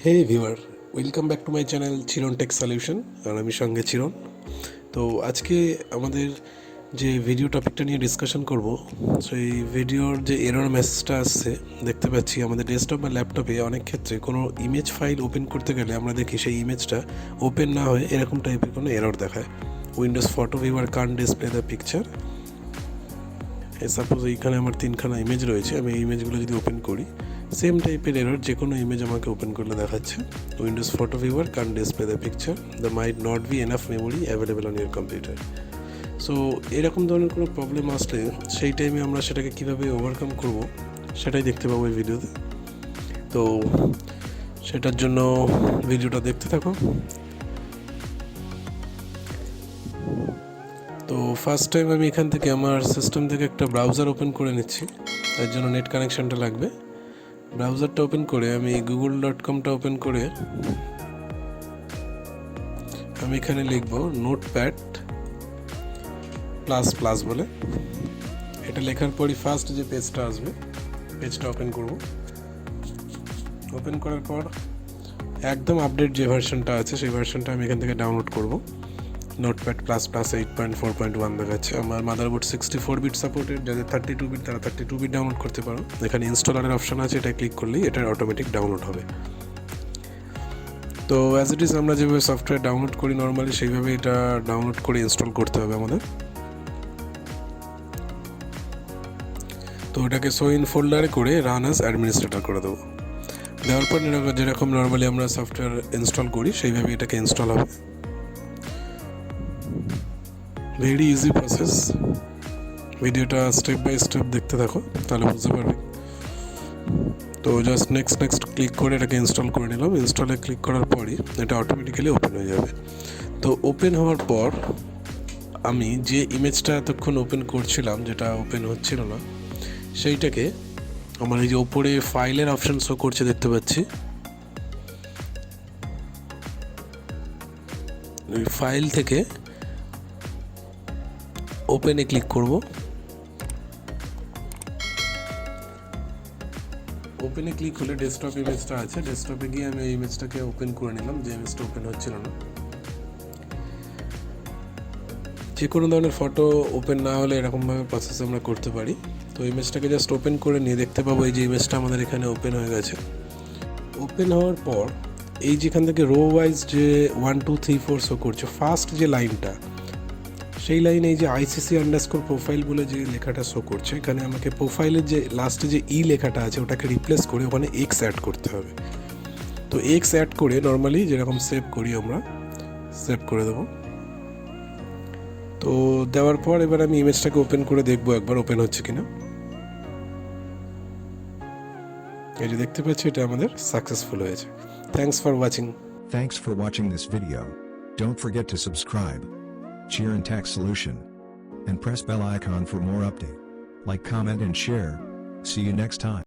Hey viewer, welcome back to my channel Chiran tech solution. আর আমি সঙ্গে চিরন। তো আজকে আমাদের যে ভিডিও টপিকটা নিয়ে ডিসকাশন করব, সেই ভিডিওর যে এরর মেসেজটা আসছে দেখতে পাচ্ছি আমাদের ডেস্কটপ বা ল্যাপটপে অনেক ক্ষেত্রে কোনো ইমেজ ফাইল ওপেন করতে গেলে আমরা দেখি সেই ইমেজটা ওপেন না হয়ে এরকম টাইপের কোনো এরর দেখায়। Windows photo viewer can't display the picture. Suppose এইখানে আমার 3খানা ইমেজ রয়েছে, আমি এই ইমেজগুলো যদি ওপেন করি সেম টাইপের এরর যে কোনো ইমেজ আমাকে ওপেন করলে দেখাচ্ছে Windows photo viewer can't display the picture, the might not be enough memory available on your computer. So এরকম ধরনের কোনো প্রবলেম আসলে সেই টাইমে আমরা সেটাকে কীভাবে ওভারকাম করব সেটাই দেখতে পাবো এই ভিডিওতে। তো সেটার জন্য ভিডিওটা দেখতে থাকো। তো ফার্স্ট টাইম আমি এখান থেকে আমার সিস্টেম থেকে একটা ব্রাউজার ওপেন করে নিচ্ছি, তার জন্য নেট কানেকশানটা লাগবে। ব্রাউজারটা ওপেন করে আমি google.comটা ওপেন করে আমি এখানে লিখব নোটপ্যাড প্লাস প্লাস বলে। এটা লেখার পরই ফার্স্ট যে পেজটা আসবে পেজটা ওপেন করব। ওপেন করার পর একদম আপডেট যে ভার্সনটা আছে সেই ভার্সনটা আমি এখান থেকে ডাউনলোড করব। নোটপ্যাড প্লাস প্লাস 8.4.1 দেখাচ্ছে। আমার মাদারবোর্ড 64 বিট সাপোর্টেড, যাদের 32 বিট তারা 32 বিট ডাউনলোড করতে পারো। এখানে ইনস্টলারের অপশান আছে, এটা ক্লিক করলেই এটা অটোমেটিক ডাউনলোড হবে। তো অ্যাজ ইট ইজ আমরা যেভাবে সফটওয়্যার ডাউনলোড করি নর্মালি সেইভাবে এটা ডাউনলোড করে ইনস্টল করতে হবে আমাদের। তো এটাকে সো ইন ফোল্ডারে করে রান অ্যাজ অ্যাডমিনিস্ট্রেটর করে দেবো। দেওয়ার পর যেরকম নর্মালি আমরা সফটওয়্যার ইনস্টল করি সেইভাবে এটাকে ইনস্টল হবে। Very easy process. ভিডিওটা স্টেপ বাই স্টেপ দেখতে থাকো, তাহলে বুঝতে পারবে। তো জাস্ট নেক্সট ক্লিক করে এটাকে ইনস্টল করে নিলাম। ইনস্টলে ক্লিক করার পরই এটা অটোমেটিক্যালি ওপেন হয়ে যাবে। তো ওপেন হওয়ার পর আমি যে ইমেজটা এতক্ষণ ওপেন করছিলাম, যেটা ওপেন হচ্ছিল না, সেইটাকে আমার এই যে ওপরে ফাইলের অপশান শো করছে দেখতে পাচ্ছি, ওই ফাইল থেকে ওপেনে ক্লিক করব। ওপেনে ক্লিক হলে ডেস্কটপ ইমেজটা আছে, ডেস্কটপে গিয়ে আমি এই ইমেজটাকে ওপেন করে নিলাম যে ইমেজটা ওপেন হচ্ছিল না। যে কোনো ধরনের ফটো ওপেন না হলে এরকমভাবে প্রসেস আমরা করতে পারি। তো ইমেজটাকে জাস্ট ওপেন করে নিয়ে দেখতে পাবো এই যে ইমেজটা আমাদের এখানে ওপেন হয়ে গেছে। ওপেন হওয়ার পর এই যেখান থেকে রো ওয়াইজ যে 1 2 3 4 শো করছে, ফার্স্ট যে লাইনটা সেই লাইনে এই যে ICC_প্রোফাইল বলে যে লেখাটা শো করছে, এখানে আমাকে প্রোফাইলের যে লাস্টে যে লেখাটা আছে ওটাকে রিপ্লেস করে ওখানে এক্স অ্যাড করতে হবে। তো এক্স অ্যাড করে নর্মালি যেরকম সেভ করি আমরা সেভ করে দেবো। তো দেওয়ার পর এবার আমি ইমেজটাকে ওপেন করে দেখবো একবার ওপেন হচ্ছে কিনা। এই যে দেখতে পাচ্ছি এটা আমাদের সাকসেসফুল হয়েছে। Thanks for watching this video. Don't forget to subscribe CHIRAN Tech Solution and press bell icon for more update. Like, comment and share. See you next time.